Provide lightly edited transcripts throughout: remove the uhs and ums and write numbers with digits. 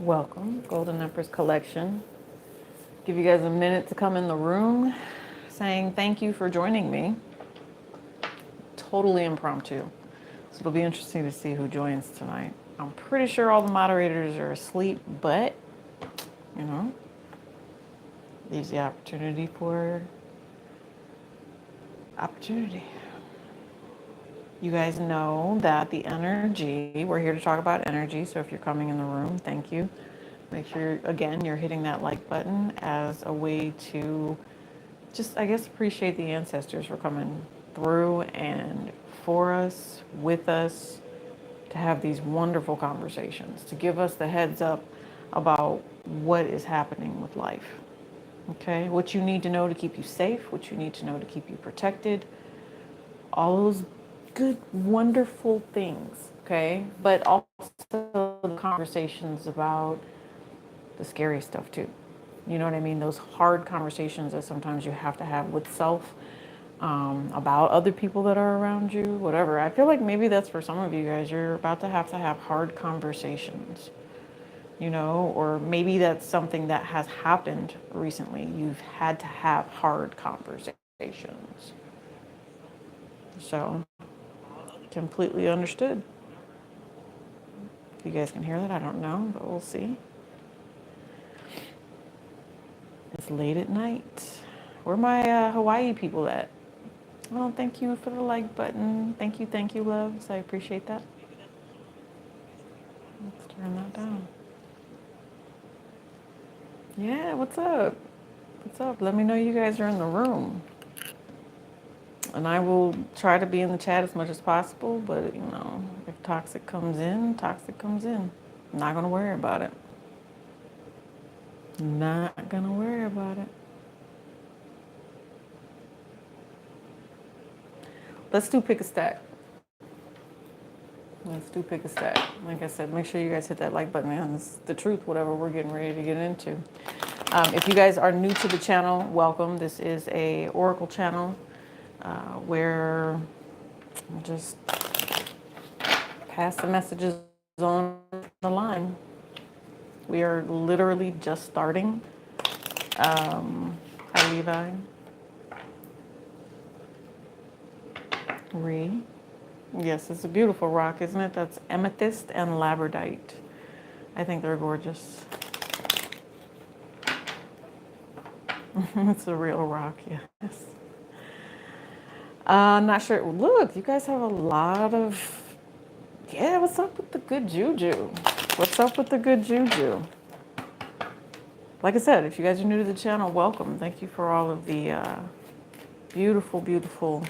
Welcome, Golden Empress Collection. Give you guys a minute to come in the room, saying thank you for joining me. Totally impromptu. So it'll be interesting to see who joins tonight. I'm pretty sure all the moderators are asleep, but, you know, leaves the opportunity for opportunity. You guys know that the energy, we're here to talk about energy, so if you're coming in the room, thank you. Make sure, again, you're hitting that like button as a way to just, I guess, appreciate the ancestors for coming through and for us, with us, to have these wonderful conversations, to give us the heads up about what is happening with life. Okay? What you need to know to keep you safe, what you need to know to keep you protected, all those good, wonderful things. Okay? But also the conversations about the scary stuff too. You know what I mean? Those hard conversations that sometimes you have to have with self, about other people that are around you, whatever. I feel like maybe that's for some of you guys. You're about to have hard conversations, you know, or maybe that's something that has happened recently. You've had to have hard conversations. So, completely understood. If you guys can hear that, I don't know, but we'll see. It's late at night. Where are my Hawaii people at? Well, thank you for the like button. Thank you, loves. I appreciate that. Let's turn that down. Yeah, what's up? What's up? Let me know you guys are in the room. And I will try to be in the chat as much as possible, but you know, if toxic comes in, toxic comes in. I'm not gonna worry about it. Not gonna worry about it. Let's do pick a stack. Let's do pick a stack. Like I said, make sure you guys hit that like button, man. It's the truth, whatever we're getting ready to get into. If you guys are new to the channel, welcome. This is a Oracle channel where I just pass the messages on the line. We are literally just starting. Hi, Levi. Ree. Yes, it's a beautiful rock, isn't it? That's amethyst and labradorite. I think they're gorgeous. It's a real rock, yes. Not sure. Look, you guys have a lot of... Yeah, what's up with the good juju? What's up with the good juju? Like I said, if you guys are new to the channel, welcome. Thank you for all of the beautiful, beautiful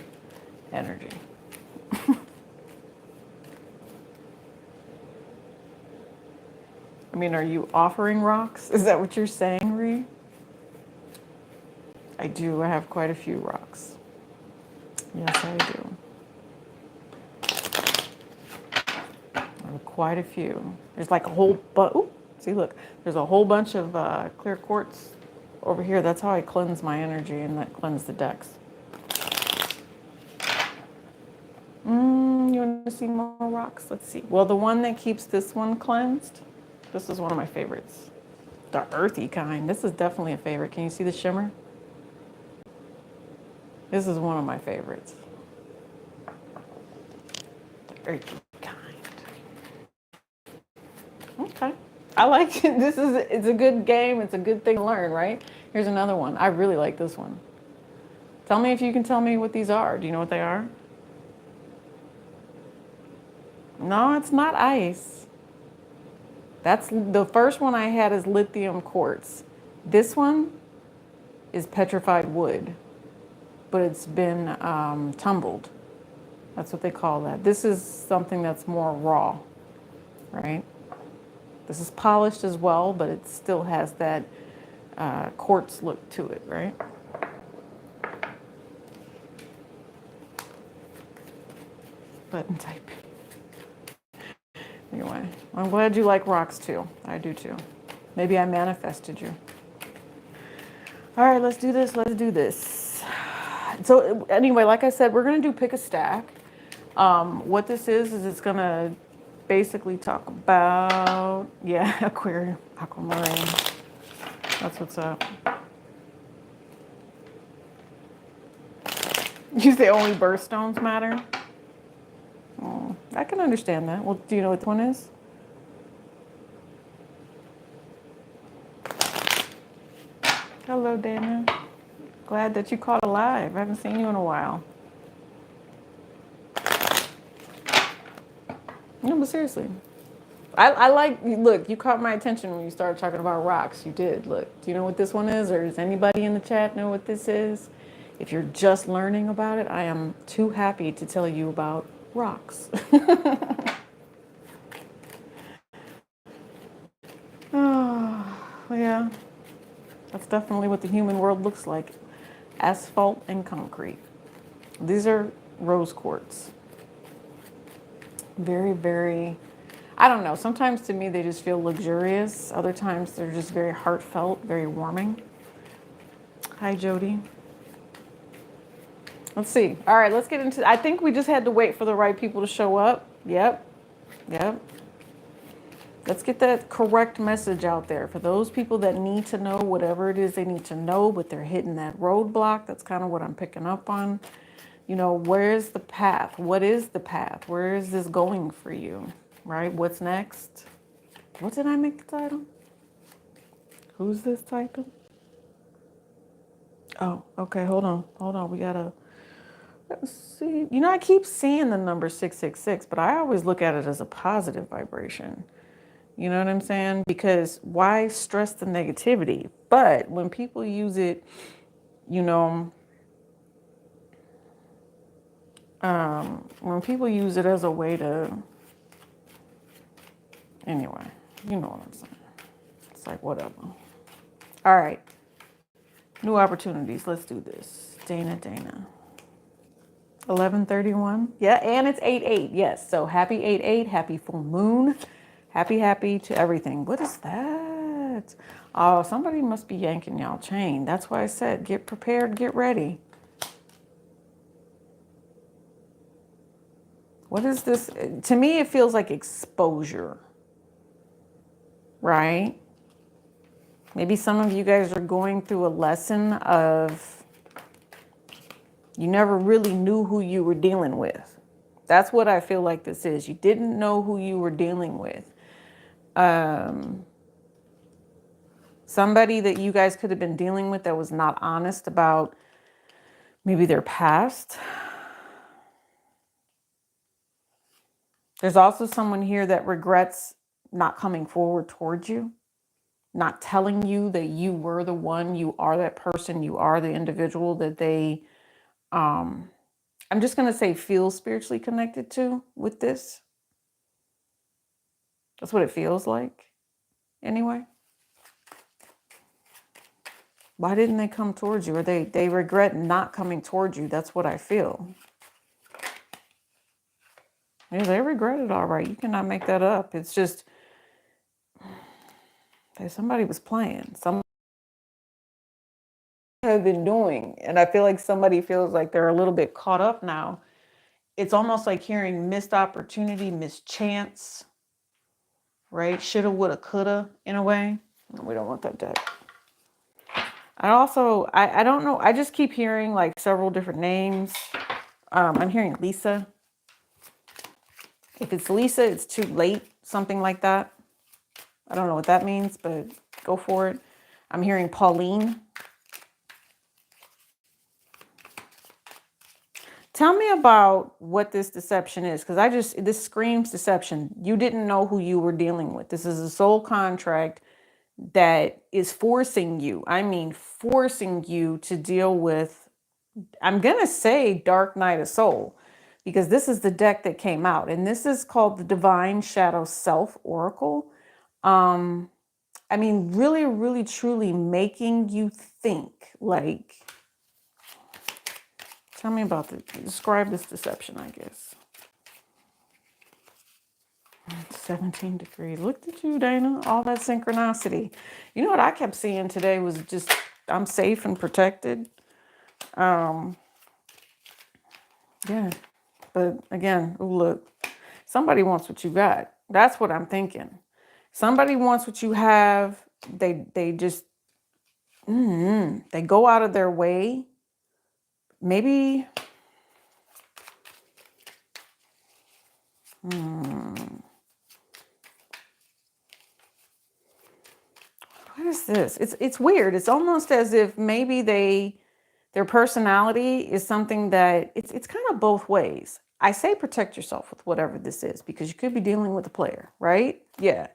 energy. I mean, are you offering rocks? Is that what you're saying, Ree? I do. I have quite a few rocks. Yes, I do. I have quite a few. There's like a whole bunch. See, look. There's a whole bunch of clear quartz over here. That's how I cleanse my energy and that cleanse the decks. You want to see more rocks? Let's see. Well, the one that keeps this one cleansed, this is one of my favorites. The earthy kind. This is definitely a favorite. Can you see the shimmer? This is one of my favorites. The earthy kind. Okay. I like it. It's a good game. It's a good thing to learn, right? Here's another one. I really like this one. Tell me if you can tell me what these are. Do you know what they are? No, it's not ice. That's the first one I had is lithium quartz. This one is petrified wood, but it's been tumbled. That's what they call that. This is something that's more raw, right? This is polished as well, but it still has that quartz look to it, right? Button type. Anyway, I'm glad you like rocks too. I do too. Maybe I manifested you. All right, let's do this. Let's do this. So anyway, like I said, we're going to do pick a stack. What this is it's going to basically talk about, yeah, aquarium, aquamarine. That's what's up. You say only birthstones matter? Oh, I can understand that. Well, do you know what one is? Hello, Dana. Glad that you caught alive. I haven't seen you in a while. No, but seriously. I like, look, you caught my attention when you started talking about rocks. You did. Look, do you know what this one is? Or does anybody in the chat know what this is? If you're just learning about it, I am too happy to tell you about rocks. Oh, yeah, that's definitely what the human world looks like. Asphalt and concrete. These are rose quartz. Very, very, I don't know. Sometimes to me they just feel luxurious. Other times they're just very heartfelt, very warming. Hi, Jody. Let's see. All right, let's get into, I think we just had to wait for the right people to show up. Yep. Yep. Let's get that correct message out there for those people that need to know whatever it is they need to know, but they're hitting that roadblock. That's kind of what I'm picking up on. You know, where's the path? What is the path? Where is this going for you? Right? What's next? What did I make the title? Who's this typing? Oh, okay. Hold on. Hold on. We gotta, let's see. You know, I keep seeing the number 666, but I always look at it as a positive vibration. You know what I'm saying? Because why stress the negativity? But when people use it, you know, when people use it as a way to, anyway, you know what I'm saying. It's like, whatever. All right. New opportunities. Let's do this. Dana. 11:31. Yeah, and it's 8/8. Yes. So happy 8/8. Happy full moon. Happy to everything. What is that? Oh, somebody must be yanking y'all chain. That's why I said get prepared, get ready. What is this? To me, it feels like exposure, right? Maybe some of you guys are going through a lesson of you never really knew who you were dealing with. That's what I feel like this is. You didn't know who you were dealing with. Somebody that you guys could have been dealing with that was not honest about maybe their past. There's also someone here that regrets not coming forward towards you, not telling you that you were the one, you are that person, you are the individual that they, I'm just going to say feel spiritually connected to with this. That's what it feels like anyway. Why didn't they come towards you? Or they regret not coming towards you. That's what I feel. Yeah, they regret it all right. You cannot make that up. It's just somebody was playing. Somebody have been doing. And I feel like somebody feels like they're a little bit caught up now. It's almost like hearing missed opportunity, missed chance, right? Shoulda, woulda, coulda in a way. We don't want that deck. I also, I don't know. I just keep hearing like several different names. I'm hearing Lisa. If it's Lisa, it's too late, something like that. I don't know what that means, but go for it. I'm hearing Pauline. Tell me about what this deception is, because this screams deception. You didn't know who you were dealing with. This is a soul contract that is forcing you, forcing you to deal with, I'm going to say Dark Night of Soul, because this is the deck that came out. And this is called the Divine Shadow Self Oracle. Really, really, truly making you think, like, tell me about describe this deception, I guess. 17 degrees. Look at you, Dana. All that synchronicity. You know what I kept seeing today was just, I'm safe and protected. Yeah. But again, look, somebody wants what you got. That's what I'm thinking. Somebody wants what you have. They just they go out of their way. Maybe what is this? It's weird. It's almost as if maybe their personality is something that it's kind of both ways. I say protect yourself with whatever this is because you could be dealing with a player, right? Yeah.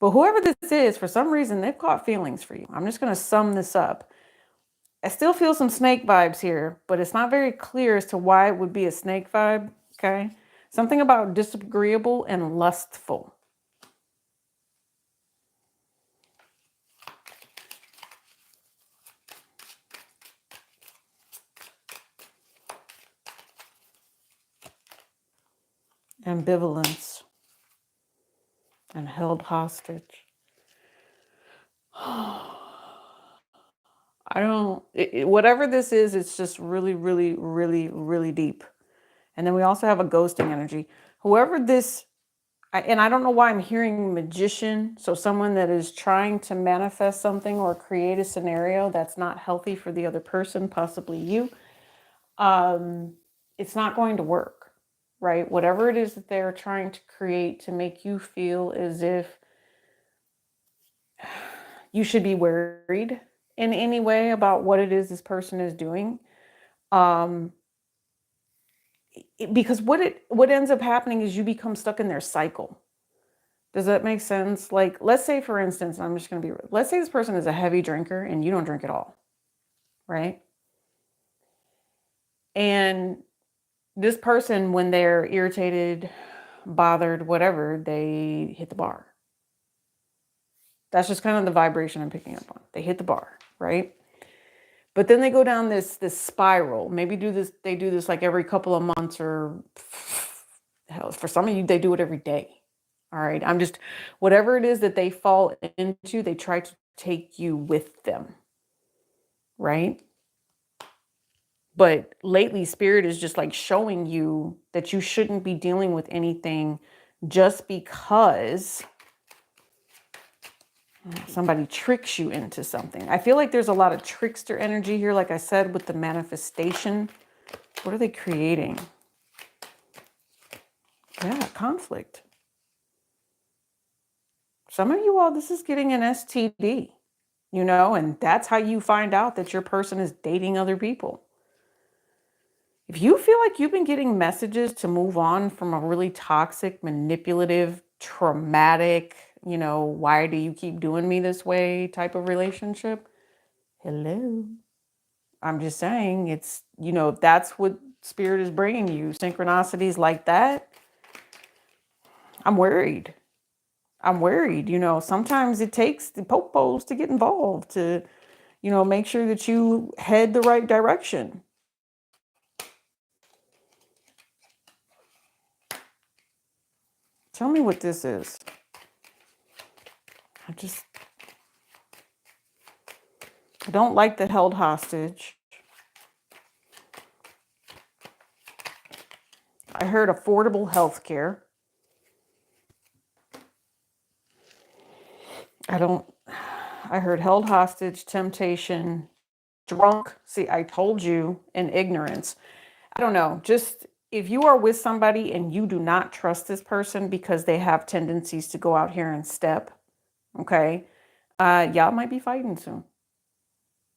But whoever this is, for some reason, they've caught feelings for you. I'm just going to sum this up. I still feel some snake vibes here, but it's not very clear as to why it would be a snake vibe. Okay. Something about disagreeable and lustful. Ambivalence and held hostage. I don't, whatever this is, it's just really, really, really, really deep. And then we also have a ghosting energy. Whoever this, and I don't know why I'm hearing magician. So someone that is trying to manifest something or create a scenario that's not healthy for the other person, possibly you. It's not going to work, right? Whatever it is that they're trying to create to make you feel as if you should be worried in any way about what it is this person is doing. Because what ends up happening is you become stuck in their cycle. Does that make sense? Like, let's say, for instance, I'm just going to be, let's say this person is a heavy drinker and you don't drink at all, right? And this person, when they're irritated, bothered, whatever, they hit the bar. That's just kind of the vibration I'm picking up on. They hit the bar, right? But then they go down this spiral. Maybe they do this like every couple of months, or hell, for some of you, they do it every day. All right. Whatever it is that they fall into, they try to take you with them. Right. But lately, Spirit is just like showing you that you shouldn't be dealing with anything just because somebody tricks you into something. I feel like there's a lot of trickster energy here, like I said, with the manifestation. What are they creating? Yeah, conflict. Some of you all, this is getting an STD, and that's how you find out that your person is dating other people. If you feel like you've been getting messages to move on from a really toxic, manipulative, traumatic, why do you keep doing me this way type of relationship, hello. I'm just saying that's what Spirit is bringing you. Synchronicities like that. I'm worried. Sometimes it takes the popos to get involved to, make sure that you head the right direction. Tell me what this is. I don't like the held hostage. I heard affordable health care. I heard held hostage, temptation, drunk. See, I told you, in ignorance. I don't know. Just if you are with somebody and you do not trust this person because they have tendencies to go out here and step, okay, y'all might be fighting soon.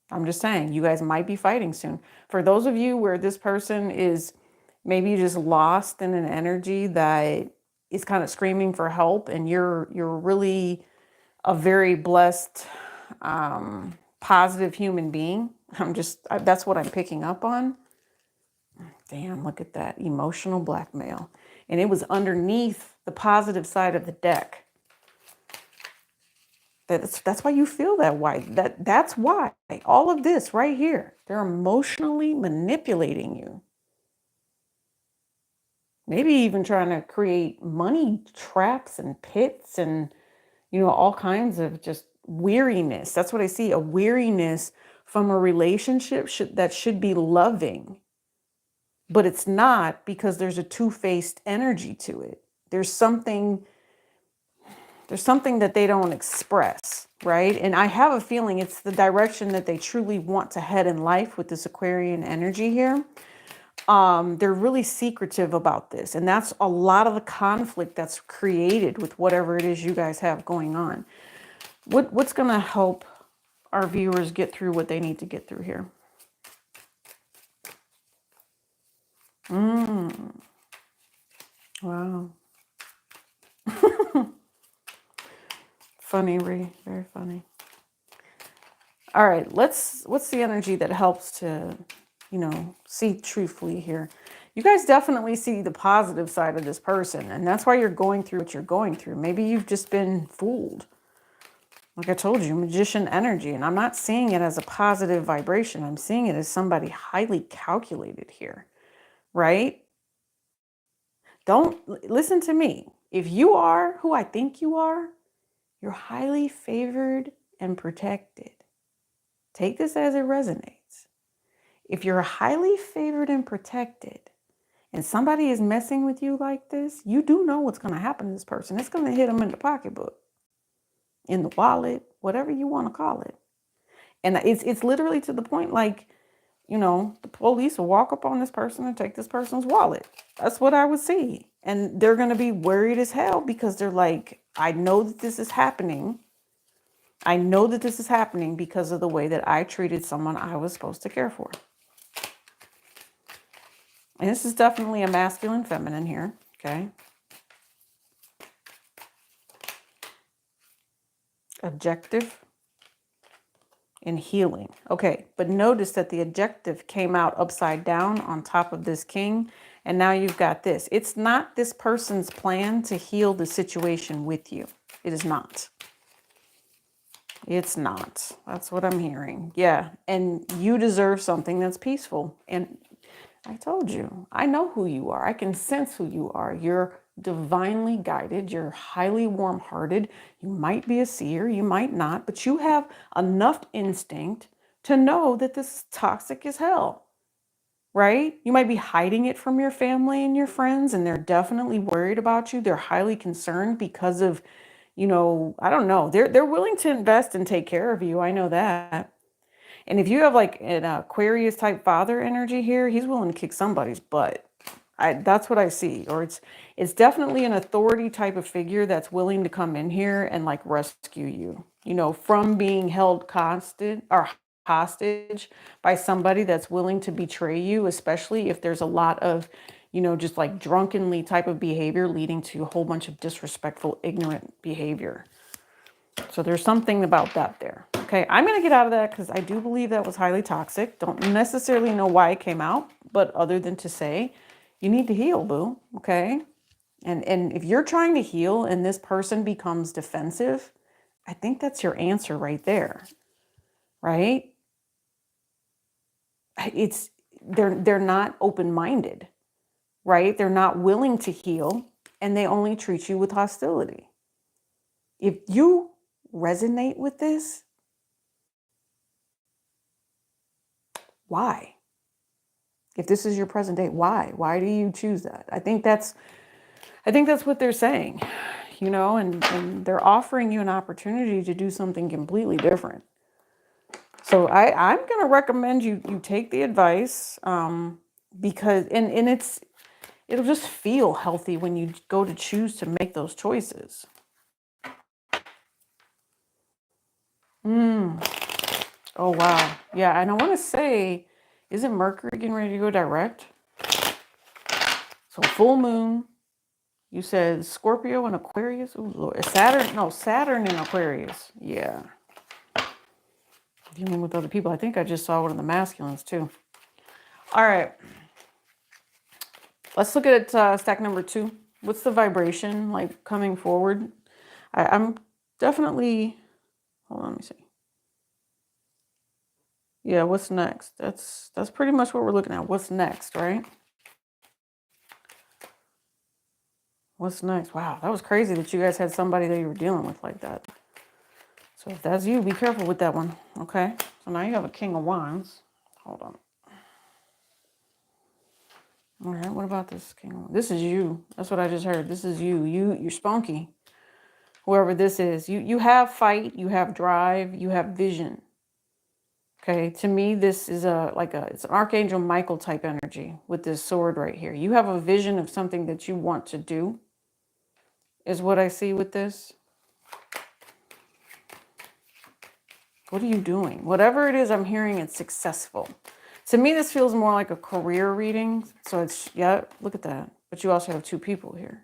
I'm just saying, you guys might be fighting soon. For those of you where this person is maybe just lost in an energy that is kind of screaming for help, and you're really a very blessed, positive human being. That's what I'm picking up on. Damn, look at that. Emotional blackmail. And it was underneath the positive side of the deck. That's why you feel that way. That's why. All of this right here, they're emotionally manipulating you. Maybe even trying to create money traps and pits and, all kinds of just weariness. That's what I see, a weariness from a relationship that should be loving. But it's not, because there's a two-faced energy to it. There's something There's something that they don't express, right? And I have a feeling it's the direction that they truly want to head in life with this Aquarian energy here. They're really secretive about this. And that's a lot of the conflict that's created with whatever it is you guys have going on. What's going to help our viewers get through what they need to get through here? Wow. Funny, very funny. All right, what's the energy that helps to, see truthfully here? You guys definitely see the positive side of this person, and that's why you're going through what you're going through. Maybe you've just been fooled. Like I told you, magician energy, and I'm not seeing it as a positive vibration. I'm seeing it as somebody highly calculated here, right? Don't listen to me. If you are who I think you are, you're highly favored and protected. Take this as it resonates. If you're highly favored and protected, and somebody is messing with you like this, you do know what's going to happen to this person. It's going to hit them in the pocketbook, in the wallet, whatever you want to call it. And it's literally to the point like, the police will walk up on this person and take this person's wallet. That's what I would see. And they're going to be worried as hell because they're like, I know that this is happening. I know that this is happening because of the way that I treated someone I was supposed to care for. And this is definitely a masculine feminine here, okay? Objective and healing. Okay, but notice that the objective came out upside down on top of this king, and now you've got this. It's not this person's plan to heal the situation with you. It is not. It's not. That's what I'm hearing. Yeah, and you deserve something that's peaceful. And I told you, I know who you are. I can sense who you are. You're divinely guided. You're highly warm-hearted. You might be a seer, you might not, but you have enough instinct to know that this is toxic as hell, right? You might be hiding it from your family and your friends, and they're definitely worried about you. They're highly concerned because of, I don't know. They're willing to invest and take care of you. I know that. And if you have like an Aquarius type father energy here, he's willing to kick somebody's butt. That's what I see. Or it's definitely an authority type of figure that's willing to come in here and like rescue you, from being held constant or hostage by somebody that's willing to betray you, especially if there's a lot of, just like drunkenly type of behavior leading to a whole bunch of disrespectful, ignorant behavior. So there's something about that there. Okay, I'm going to get out of that because I do believe that was highly toxic. Don't necessarily know why it came out, but other than to say, you need to heal, boo. Okay, and if you're trying to heal and this person becomes defensive, I think that's your answer right there, right? They're not open-minded, right? They're not willing to heal, and they only treat you with hostility. If you resonate with this, why? If this is your present day, why? Why do you choose that? I think that's what they're saying, and they're offering you an opportunity to do something completely different. So I'm going to recommend you take the advice because it'll just feel healthy when you go to choose to make those choices. Oh, wow. Yeah, and I want to say, isn't Mercury getting ready to go direct? So full moon, you said Scorpio and Aquarius? Ooh, Lord. Saturn and Aquarius. Yeah. Dealing with other people. I think I just saw one of the masculines too. All right. Let's look at stack number 2. What's the vibration like coming forward? I'm definitely, hold on, let me see. Yeah, what's next? That's pretty much what we're looking at. What's next, right? What's next? Wow, that was crazy that you guys had somebody that you were dealing with like that. So if that's you, be careful with that one, okay? So now you have a King of Wands. Hold on. All right, what about this King of Wands? This is you. That's what I just heard. This is you. You're spunky. whoever this is, you have fight, you have drive, you have vision. Okay, to me, this is it's an Archangel Michael type energy with this sword right here. You have a vision of something that you want to do, is what I see with this. What are you doing? Whatever it is, I'm hearing it's successful. To me, this feels more like a career reading. So it's, yeah, look at that. But you also have two people here.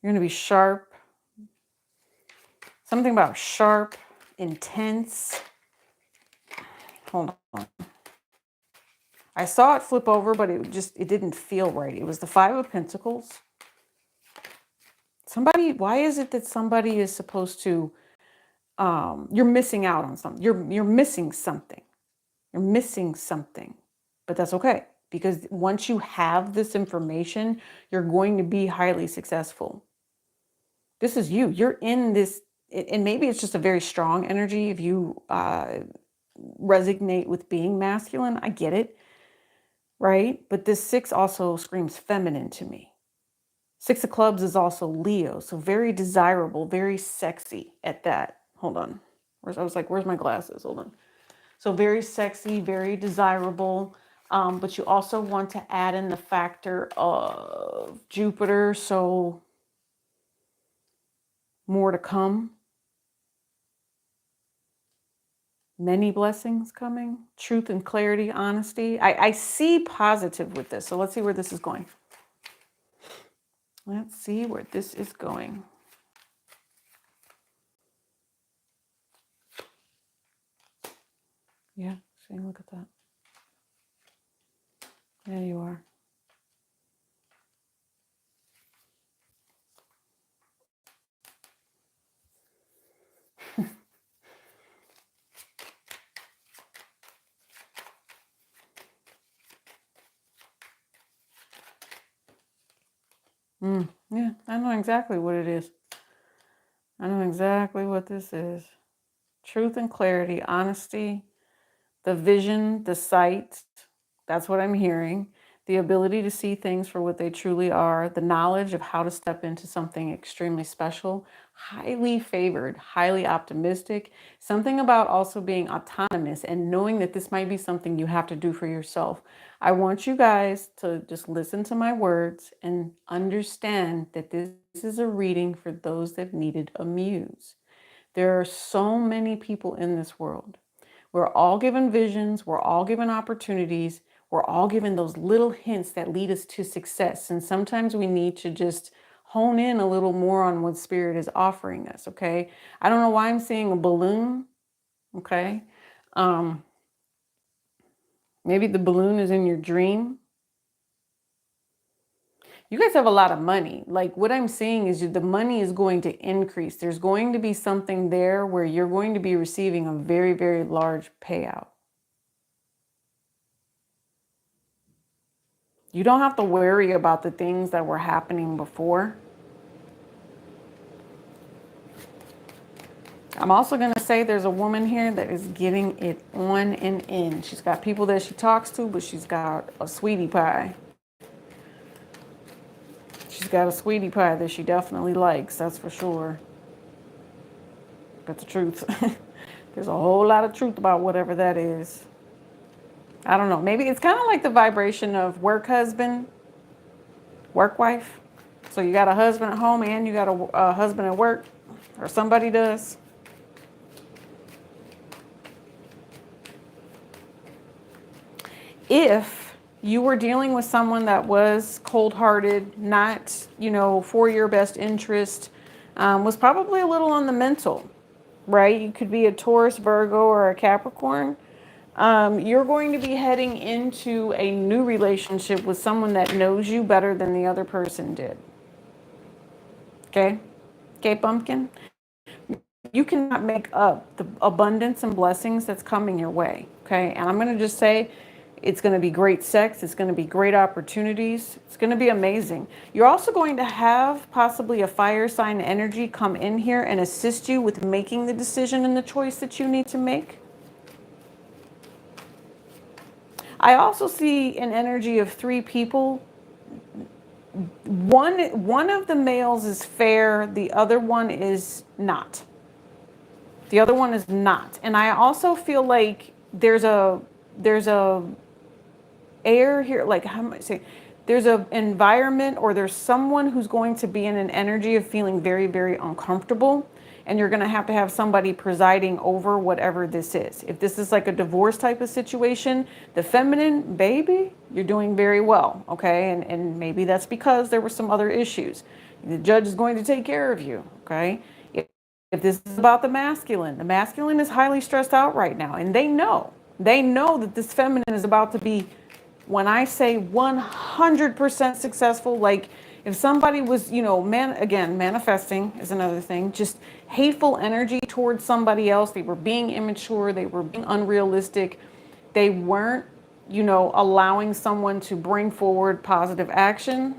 You're going to be sharp. Something about sharp, intense. Hold on. I saw it flip over, but it didn't feel right. It was the Five of Pentacles. Somebody, why is it that somebody is supposed to, you're missing out on something. You're missing something. You're missing something. But that's okay. Because once you have this information, you're going to be highly successful. This is you. You're in this, and maybe it's just a very strong energy. If you resonate with being masculine, I get it, right? But this 6 also screams feminine to me. 6 of clubs is also Leo, so very desirable, very sexy at that. Hold on. I was like, where's my glasses? Hold on. So very sexy, very desirable. But you also want to add in the factor of Jupiter, so more to come. Many blessings coming. Truth and clarity, honesty. I see positive with this. So let's see where this is going. Let's see where this is going. Yeah, see, look at that. There you are. Yeah, I know exactly what it is. I know exactly what this is. Truth and clarity, honesty, the vision, the sight. That's what I'm hearing. The ability to see things for what they truly are, the knowledge of how to step into something extremely special, highly favored, highly optimistic, something about also being autonomous and knowing that this might be something you have to do for yourself. I want you guys to just listen to my words and understand that this is a reading for those that needed a muse. There are so many people in this world. We're all given visions. We're all given opportunities. We're all given those little hints that lead us to success. And sometimes we need to just hone in a little more on what Spirit is offering us, okay? I don't know why I'm seeing a balloon, okay? Maybe the balloon is in your dream. You guys have a lot of money. Like what I'm seeing is the money is going to increase. There's going to be something there where you're going to be receiving a very, very large payout. You don't have to worry about the things that were happening before. I'm also going to say there's a woman here that is getting it on and in. She's got people that she talks to, but she's got a sweetie pie. She's got a sweetie pie that she definitely likes, that's for sure. But the truth, there's a whole lot of truth about whatever that is. I don't know. Maybe it's kind of like the vibration of work husband, work wife. So you got a husband at home and you got a husband at work, or somebody does. If you were dealing with someone that was cold-hearted, not, for your best interest, was probably a little on the mental, right? You could be a Taurus, Virgo, or a Capricorn. You're going to be heading into a new relationship with someone that knows you better than the other person did. Okay? Okay, pumpkin? You cannot make up the abundance and blessings that's coming your way. Okay? And I'm going to just say, it's going to be great sex. It's going to be great opportunities. It's going to be amazing. You're also going to have possibly a fire sign energy come in here and assist you with making the decision and the choice that you need to make. I also see an energy of 3 people One of the males is fair, the other one is not. The other one is not. And I also feel like there's a air here, like how am I saying? There's a environment or there's someone who's going to be in an energy of feeling very, very uncomfortable. And you're going to have somebody presiding over whatever this is. If this is like a divorce type of situation, the feminine, baby, you're doing very well, okay? And maybe that's because there were some other issues. The judge is going to take care of you, okay? If this is about the masculine is highly stressed out right now. And they know that this feminine is about to be, when I say 100% successful, like if somebody was, manifesting is another thing, just hateful energy towards somebody else, they were being immature, they were being unrealistic, they weren't, allowing someone to bring forward positive action.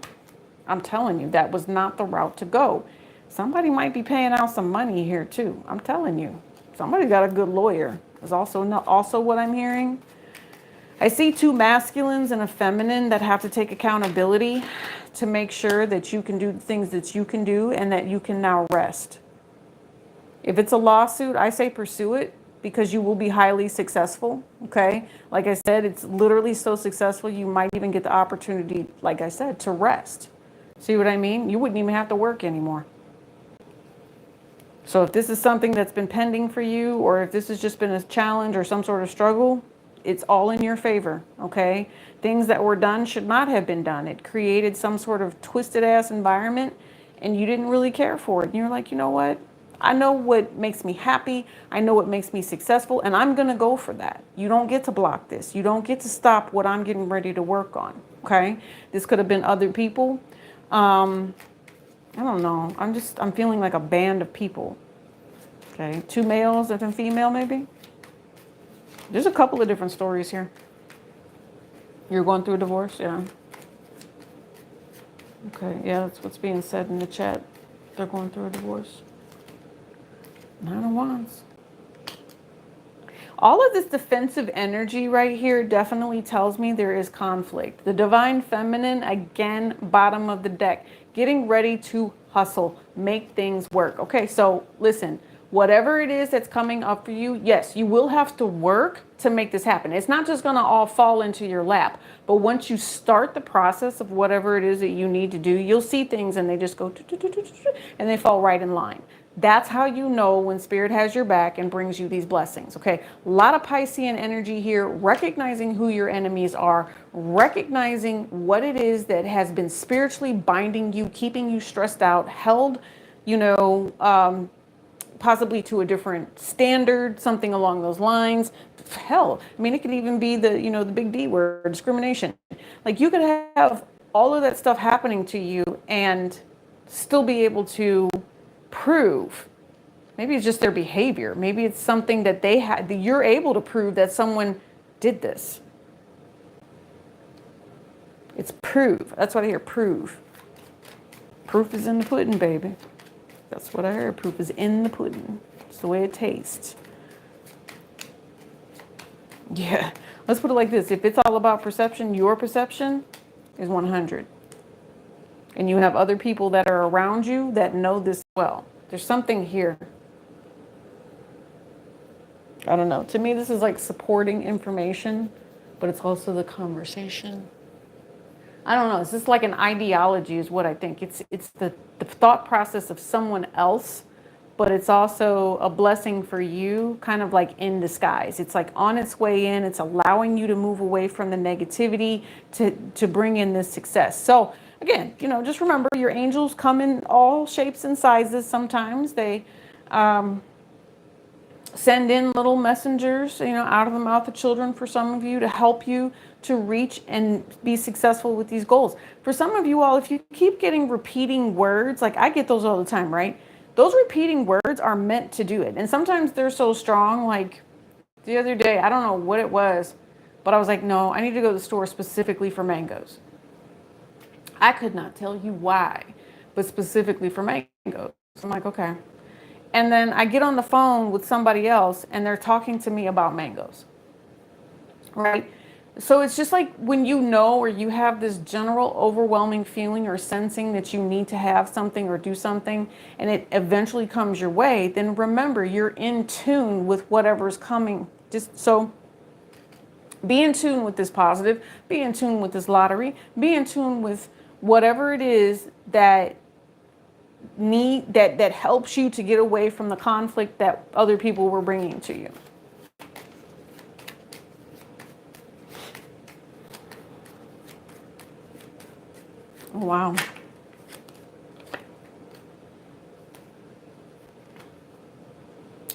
I'm telling you, that was not the route to go. Somebody might be paying out some money here too. I'm telling you, somebody got a good lawyer. Is also what I'm hearing. I see two masculines and a feminine that have to take accountability to make sure that you can do the things that you can do and that you can now rest. If it's a lawsuit, I say pursue it because you will be highly successful, okay? Like I said, it's literally so successful, you might even get the opportunity, like I said, to rest. See what I mean? You wouldn't even have to work anymore. So if this is something that's been pending for you, or if this has just been a challenge or some sort of struggle, it's all in your favor, okay? Things that were done should not have been done. It created some sort of twisted ass environment and you didn't really care for it. And you're like, you know what? I know what makes me happy. I know what makes me successful, and I'm gonna go for that. You don't get to block this. You don't get to stop what I'm getting ready to work on, okay? This could have been other people. I don't know. I'm feeling like a band of people. Okay, two males and a female maybe. There's a couple of different stories here. You're going through a divorce, yeah. Okay, yeah, that's what's being said in the chat. They're going through a divorce. 9 of Wands. All of this defensive energy right here definitely tells me there is conflict. The divine feminine, again, bottom of the deck, getting ready to hustle, make things work. Okay, so listen, whatever it is that's coming up for you, yes, you will have to work to make this happen. It's not just going to all fall into your lap, but once you start the process of whatever it is that you need to do, you'll see things and they just go and they fall right in line. That's how you know when Spirit has your back and brings you these blessings, okay? A lot of Piscean energy here, recognizing who your enemies are, recognizing what it is that has been spiritually binding you, keeping you stressed out, held, possibly to a different standard, something along those lines. Hell, I mean, it could even be the big D word, discrimination. Like you could have all of that stuff happening to you and still be able to prove, maybe it's just their behavior, maybe it's something that they had, that you're able to prove that someone did this. It's prove. That's what I hear, prove. Proof is in the pudding, baby. That's what I heard. Proof is in the pudding. It's the way it tastes. Yeah, let's put it like this. If it's all about perception, your perception is 100. And you have other people that are around you that know this well. There's something here. I don't know. To me, this is like supporting information, but it's also the conversation. I don't know. It's just like an ideology is what I think. It's the thought process of someone else, but it's also a blessing for you, kind of like in disguise. It's like on its way in. It's allowing you to move away from the negativity to bring in this success. So again, just remember your angels come in all shapes and sizes. Sometimes they send in little messengers, out of the mouth of children for some of you to help you to reach and be successful with these goals. For some of you all, if you keep getting repeating words, like I get those all the time, right? Those repeating words are meant to do it. And sometimes they're so strong, like the other day, I don't know what it was, but I was like, no, I need to go to the store specifically for mangoes. I could not tell you why, but specifically for mangoes. I'm like, okay. And then I get on the phone with somebody else and they're talking to me about mangoes, right? So it's just like when you know, or you have this general overwhelming feeling or sensing that you need to have something or do something, and it eventually comes your way, then remember you're in tune with whatever's coming. Just so be in tune with this positive, be in tune with this lottery, be in tune with whatever it is that that helps you to get away from the conflict that other people were bringing to you. Oh, wow.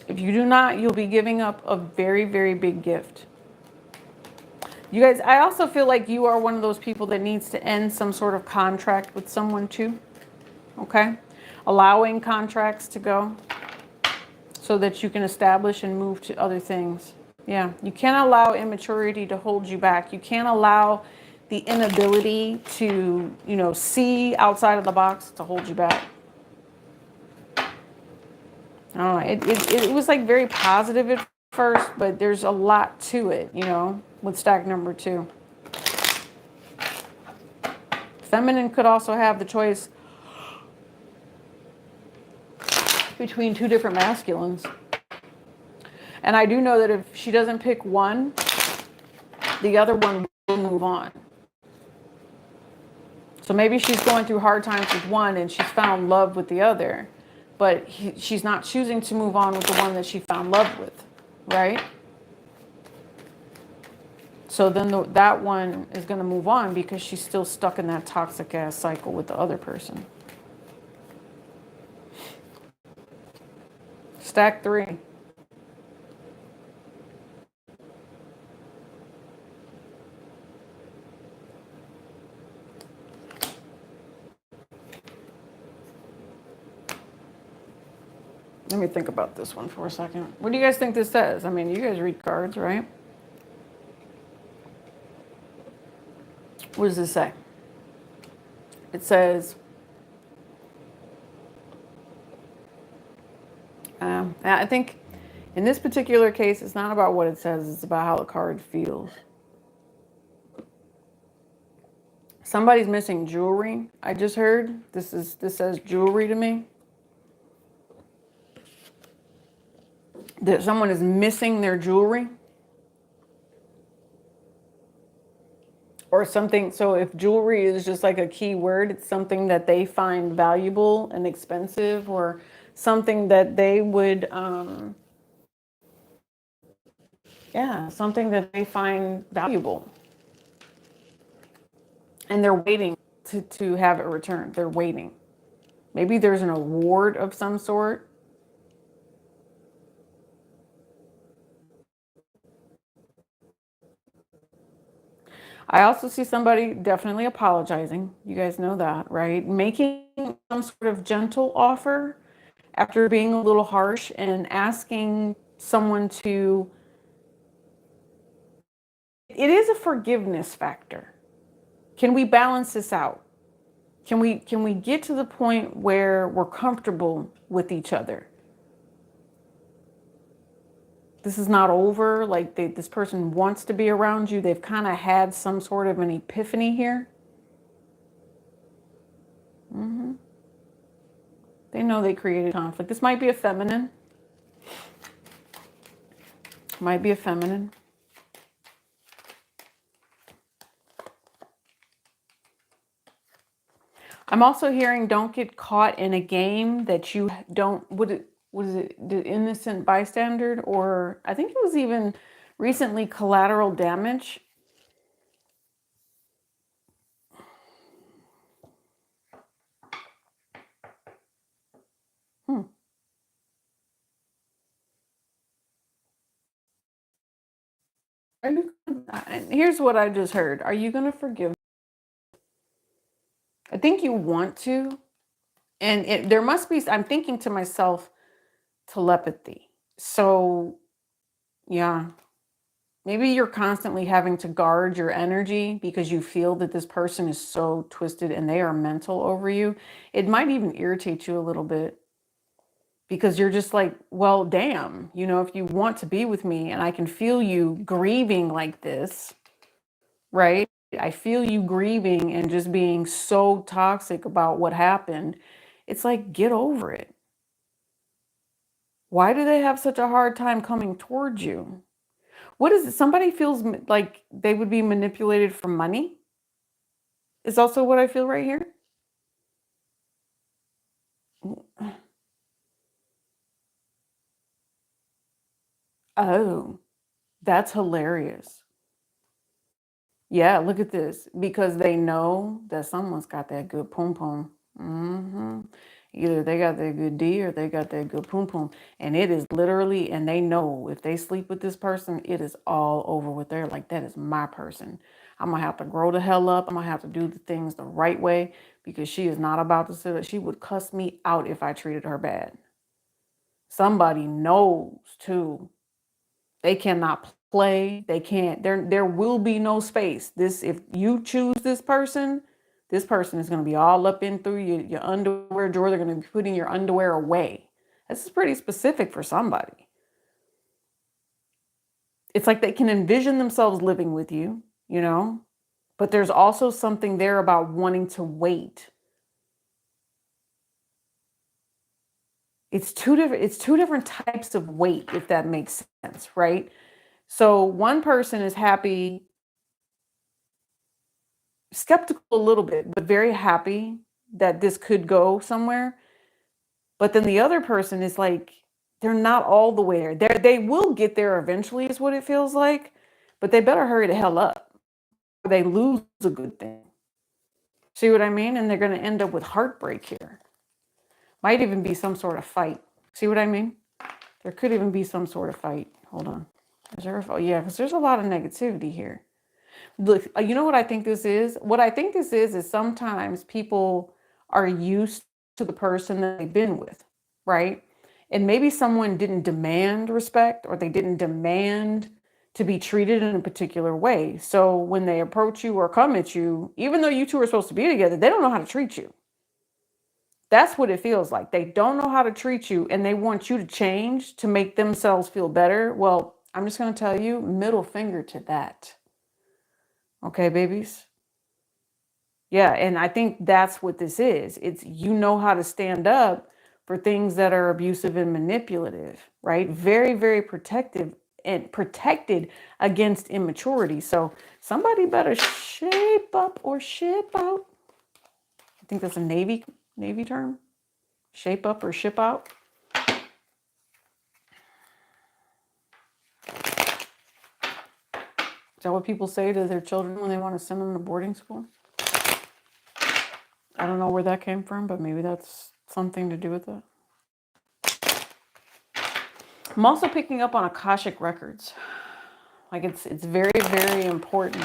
If you do not, you'll be giving up a very, very big gift. You guys, I also feel like you are one of those people that needs to end some sort of contract with someone too. Okay? Allowing contracts to go so that you can establish and move to other things. Yeah, you can't allow immaturity to hold you back. You can't allow the inability to, see outside of the box to hold you back. I don't know. It was like very positive at first, but there's a lot to it, with stack number 2. Feminine could also have the choice between 2 different masculines. And I do know that if she doesn't pick one, the other one will move on. So maybe she's going through hard times with one and she's found love with the other, but she's not choosing to move on with the one that she found love with, right? So then that one is going to move on because she's still stuck in that toxic ass cycle with the other person. Stack 3. Let me think about this one for a second. What do you guys think this says? I mean, you guys read cards, right? What does this say? It says, I think in this particular case, it's not about what it says, it's about how the card feels. Somebody's missing jewelry. I just heard this says jewelry to me. That someone is missing their jewelry or something. So if jewelry is just like a key word, it's something that they find valuable and expensive, or something that they would, something that they find valuable. And they're waiting to have it returned. They're waiting. Maybe there's an award of some sort. I also see somebody definitely apologizing. You guys know that, right? Making some sort of gentle offer after being a little harsh, and asking someone to, it is a forgiveness factor. Can we balance this out? Can we get to the point where we're comfortable with each other? This is not over. Like this person wants to be around you. They've kind of had some sort of an epiphany here. They know they created conflict. This might be a feminine. Might be a feminine. I'm also hearing don't get caught in a game that you don't, what is it, the innocent bystander, or I think it was even recently collateral damage. Here's what I just heard. Are you going to forgive? I think you want to. And there must be, I'm thinking to myself, telepathy. So, yeah, maybe you're constantly having to guard your energy because you feel that this person is so twisted and they are mental over you. It might even irritate you a little bit because you're just like, well, damn, if you want to be with me and I can feel you grieving like this, right? I feel you grieving and just being so toxic about what happened. It's like, get over it. Why do they have such a hard time coming towards you? What is it? Somebody feels like they would be manipulated for money, is also what I feel right here. Oh, that's hilarious. Yeah, look at this. Because they know that someone's got that good poom poom. Either they got that good D or they got that good poom poom. And it is literally, and they know if they sleep with this person, it is all over with. They're like, that is my person. I'm going to have to grow the hell up. I'm going to have to do the things the right way because she is not about to sit. She would cuss me out if I treated her bad. Somebody knows too. They cannot play. They can't. There will be no space. This, if you choose this person is going to be all up in through your underwear drawer. They're going to be putting your underwear away. This is pretty specific for somebody. It's like they can envision themselves living with you, you know, but there's also something there about wanting to wait. It's two different types of wait, if that makes sense, right? So one person is happy, skeptical a little bit, but very happy that this could go somewhere. But then the other person is like, they're not all the way there. They will get there eventually, is what it feels like. But they better hurry the hell up, or they lose a good thing. See what I mean? And they're going to end up with heartbreak here. Might even be some sort of fight. See what I mean? There could even be some sort of fight. Hold on. Is there a, yeah, because there's a lot of negativity here. Look, you know what I think this is? What I think this is sometimes people are used to the person that they've been with, right? And maybe someone didn't demand respect or they didn't demand to be treated in a particular way. So when they approach you or come at you, even though you two are supposed to be together, they don't know how to treat you. That's what it feels like. They don't know how to treat you and they want you to change to make themselves feel better. Well, I'm just going to tell you, middle finger to that. Okay, babies? Yeah, and I think that's what this is. It's, you know how to stand up for things that are abusive and manipulative, right? Very, very protective and protected against immaturity. So somebody better shape up or ship out. I think that's a Navy term. Shape up or ship out. Is that what people say to their children when they want to send them to boarding school? I don't know where that came from, but maybe that's something to do with it. I'm also picking up on Akashic records. Like it's very, very important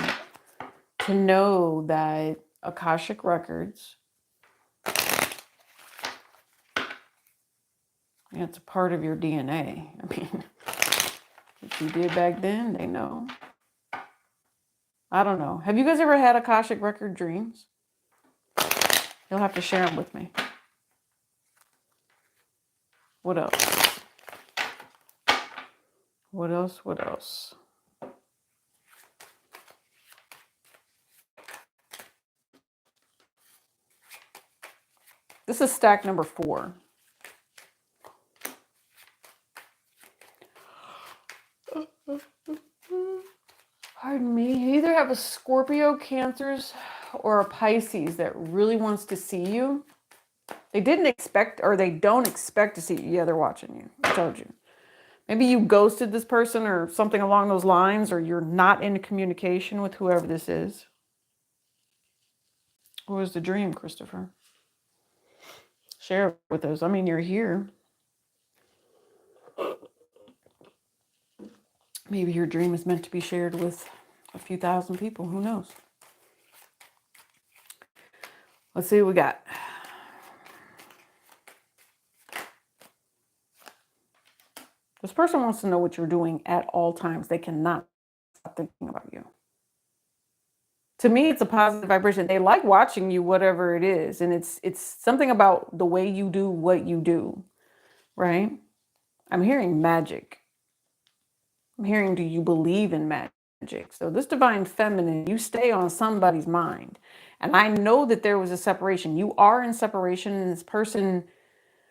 to know that Akashic records, it's a part of your DNA. I mean, what you did back then, they know. I don't know. Have you guys ever had Akashic record dreams? You'll have to share them with me. What else? What else? What else? This is stack number 4. Pardon me. You either have a Scorpio, Cancers, or a Pisces that really wants to see you. They didn't expect, or they don't expect to see you. Yeah, they're watching you. I told you. Maybe you ghosted this person or something along those lines, or you're not in communication with whoever this is. What was the dream, Christopher? Share it with us. I mean, you're here. Maybe your dream is meant to be shared with a few thousand people. Who knows? Let's see what we got. This person wants to know what you're doing at all times. They cannot stop thinking about you. To me, it's a positive vibration. They like watching you, whatever it is. And it's something about the way you do what you do, right? I'm hearing magic. I'm hearing, do you believe in magic? magic. So this divine feminine, you stay on somebody's mind. And I know that there was a separation. You are in separation, and this person,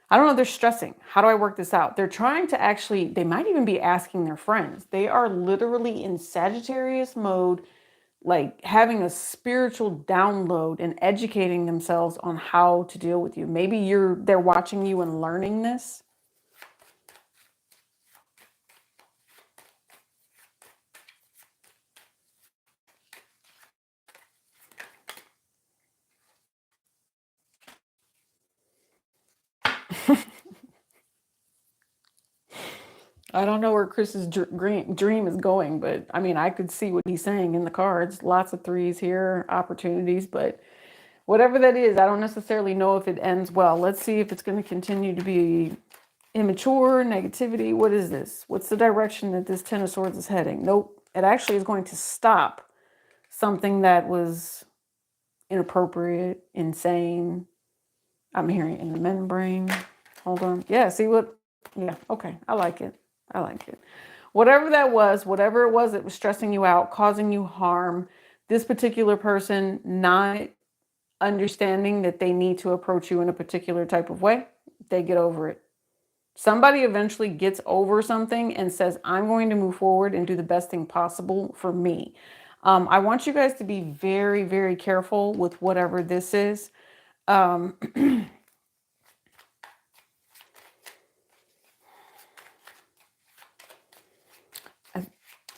I don't know, they're stressing. How do I work this out? They're trying to actually, they might even be asking their friends. They are literally in Sagittarius mode, like having a spiritual download and educating themselves on how to deal with you. Maybe they're watching you and learning this. I don't know where Chris's dream is going, but I mean, I could see what he's saying in the cards. Lots of threes here, opportunities, but whatever that is, I don't necessarily know if it ends well. Let's see if it's going to continue to be immature, negativity. What is this? What's the direction that this Ten of Swords is heading? Nope. It actually is going to stop something that was inappropriate, insane. I'm hearing in the men brain. Hold on. Yeah, see what? Yeah, okay. I like it. I like it. Whatever that was, whatever it was that was stressing you out, causing you harm, this particular person not understanding that they need to approach you in a particular type of way, they get over it. Somebody eventually gets over something and says, I'm going to move forward and do the best thing possible for me. I want you guys to be very, very careful with whatever this is.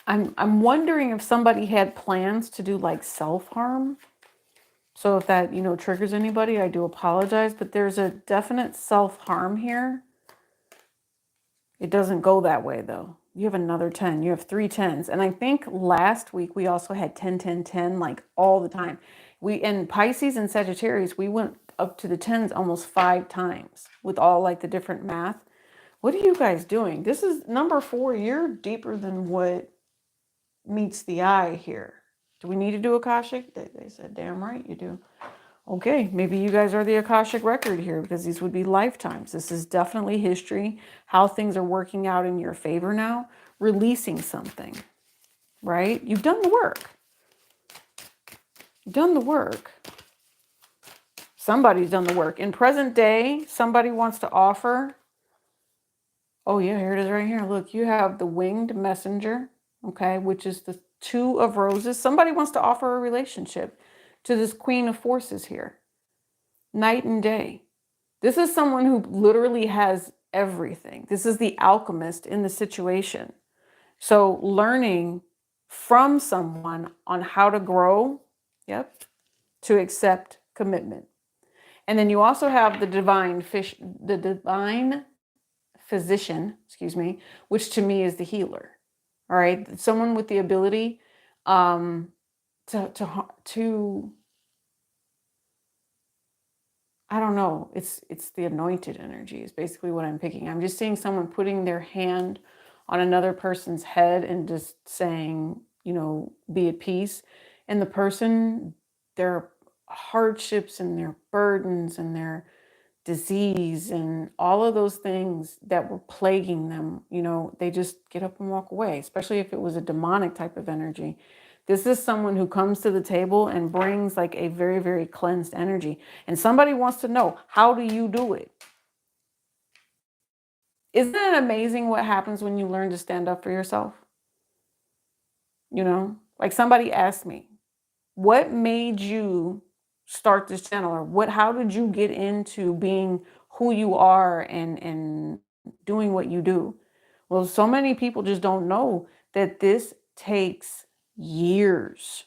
I'm wondering if somebody had plans to do like self-harm. So if that, triggers anybody, I do apologize, but there's a definite self-harm here. It doesn't go that way though. You have another 10. You have 3 10s. And I think last week we also had 10, 10, 10, like all the time. We, in Pisces and Sagittarius, we went up to the 10s almost 5 times with all like the different math. What are you guys doing? This is number 4. You're deeper than what meets the eye here. Do we need to do Akashic? They said, damn right you do. Okay, maybe you guys are the Akashic record here, because these would be lifetimes. This is definitely history, how things are working out in your favor now, releasing something, right? You've done the work. You've done the work. Somebody's done the work. In present day, somebody wants to offer. Oh yeah, here it is right here. Look, you have the winged messenger, okay, which is the 2 of roses. Somebody wants to offer a relationship to this Queen of Forces here. Night and day. This is someone who literally has everything. This is the alchemist in the situation. So learning from someone on how to grow, yep, to accept commitment. And then you also have the divine physician, which to me is the healer. All right, someone with the ability to I don't know. It's the anointed energy is basically what I'm picking. I'm just seeing someone putting their hand on another person's head and just saying, be at peace. And the person, their hardships and their burdens and their disease and all of those things that were plaguing them, they just get up and walk away, especially if it was a demonic type of energy. This is someone who comes to the table and brings like a very, very cleansed energy. And somebody wants to know, how do you do it? Isn't it amazing what happens when you learn to stand up for yourself? Like somebody asked me, what made you start this channel? Or how did you get into being who you are and doing what you do? Well, so many people just don't know that this takes years.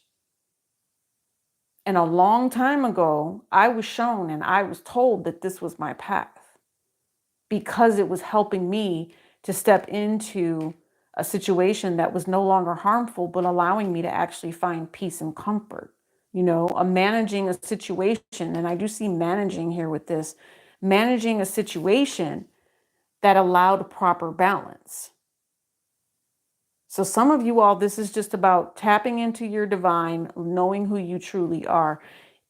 And a long time ago, I was shown and I was told that this was my path because it was helping me to step into a situation that was no longer harmful, but allowing me to actually find peace and comfort. Managing a situation, and I do see managing here with this, managing a situation that allowed proper balance. So some of you all, this is just about tapping into your divine, knowing who you truly are.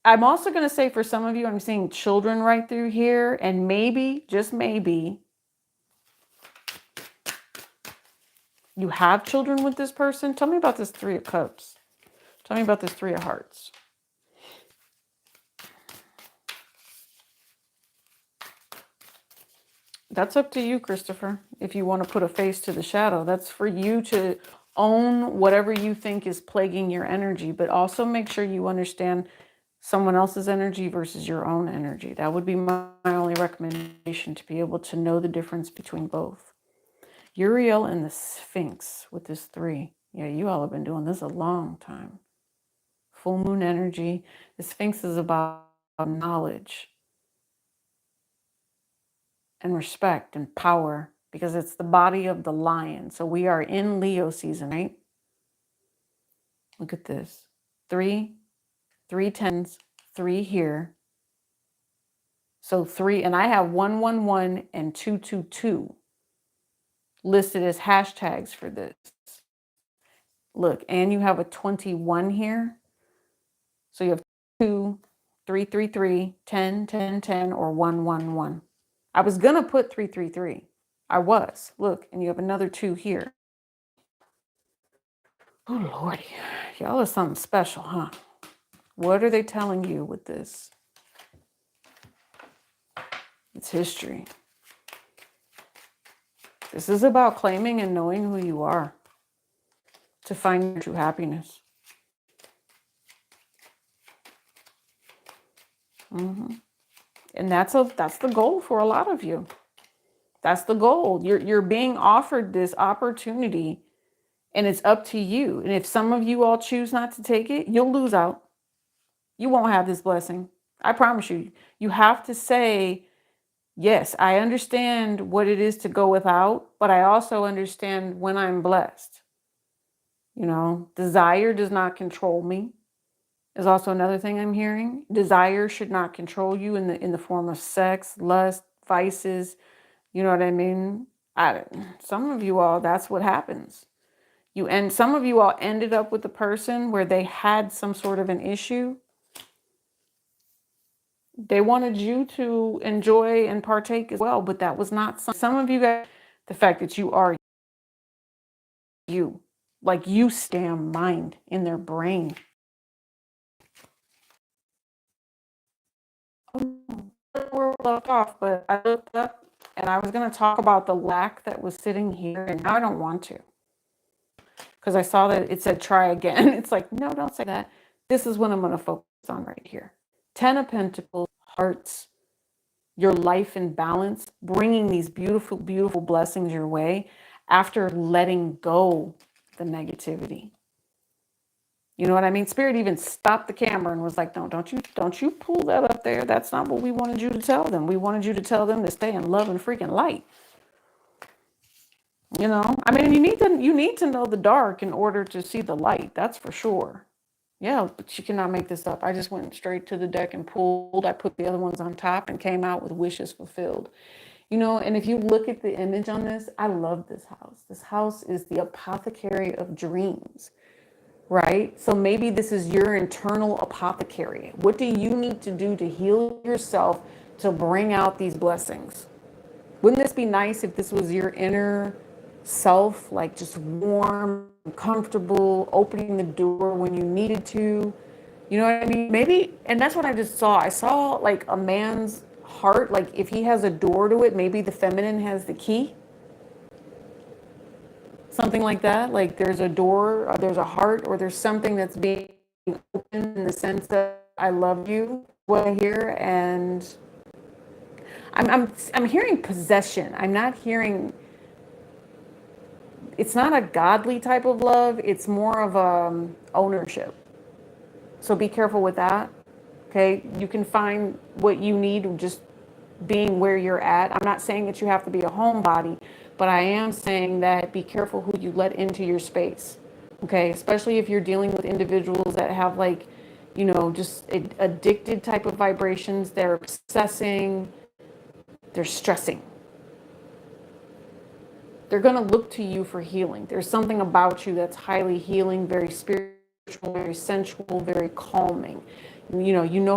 I'm also going to say for some of you, I'm seeing children right through here, and maybe, just maybe, You have children with this person? Tell me about this Three of Cups. Tell me about this Three of Hearts. That's up to you, Christopher. If you want to put a face to the shadow, that's for you to own whatever you think is plaguing your energy, but also make sure you understand someone else's energy versus your own energy. That would be my only recommendation, to be able to know the difference between both. Uriel and the Sphinx with this 3. Yeah, you all have been doing this a long time. Full moon energy. The Sphinx is about knowledge and respect and power, because it's the body of the lion. So we are in Leo season, right? Look at this. 3 tens, 3 here. So 3, and I have 111 and 222 listed as hashtags for this. Look, and you have a 21 here. So you have 2, 333, 10, 10, 10, or 111. I was going to put 333. I was. Look, and you have another 2 here. Oh, Lordy. Y'all are something special, huh? What are they telling you with this? It's history. This is about claiming and knowing who you are to find your true happiness. And that's the goal for a lot of you. That's the goal. You're being offered this opportunity, and it's up to you. And if some of you all choose not to take it, you'll lose out. You won't have this blessing. I promise you. You have to say, yes, I understand what it is to go without, but I also understand when I'm blessed. You know, desire does not control me, is also another thing I'm hearing. Desire should not control you in the form of sex, lust, vices. You know what I mean? Some of you all, that's what happens. Some of you all ended up with a person where they had some sort of an issue. They wanted you to enjoy and partake as well, but that was not some of you guys. The fact that you are you, like you stam mind in their brain. We're left off, but I looked up and I was going to talk about the lack that was sitting here, and now I don't want to, because I saw that it said try again. It's like, no, don't say that. This is what I'm going to focus on right here. 10 of Pentacles, hearts, your life in balance, bringing these beautiful, beautiful blessings your way after letting go the negativity. You know what I mean? Spirit even stopped the camera and was like, no, don't you pull that up there. That's not what we wanted you to tell them. We wanted you to tell them to stay in love and freaking light. You know, I mean, you need to know the dark in order to see the light. That's for sure. Yeah, but you cannot make this up. I just went straight to the deck and pulled. I put the other ones on top and came out with wishes fulfilled. You know, and if you look at the image on this, I love this house. This house is the apothecary of dreams, right? So maybe this is your internal apothecary. What do you need to do to heal yourself to bring out these blessings? Wouldn't this be nice if this was your inner self, like just warm, comfortable, opening the door when you needed to? You know what I mean? Maybe, and that's what I just saw. I saw like a man's heart, like if he has a door to it, maybe the feminine has the key. Something like that. Like there's a door, or there's a heart, or there's something that's being open in the sense that I love you, what I hear, and I'm hearing possession. I'm not hearing. It's not a godly type of love. It's more of ownership. So be careful with that. Okay, you can find what you need just being where you're at. I'm not saying that you have to be a homebody, but I am saying that be careful who you let into your space. Okay, especially if you're dealing with individuals that have like, you know, just addicted type of vibrations. They're obsessing, they're stressing. They're going to look to you for healing. There's something about you that's highly healing, very spiritual, very sensual, very calming. You know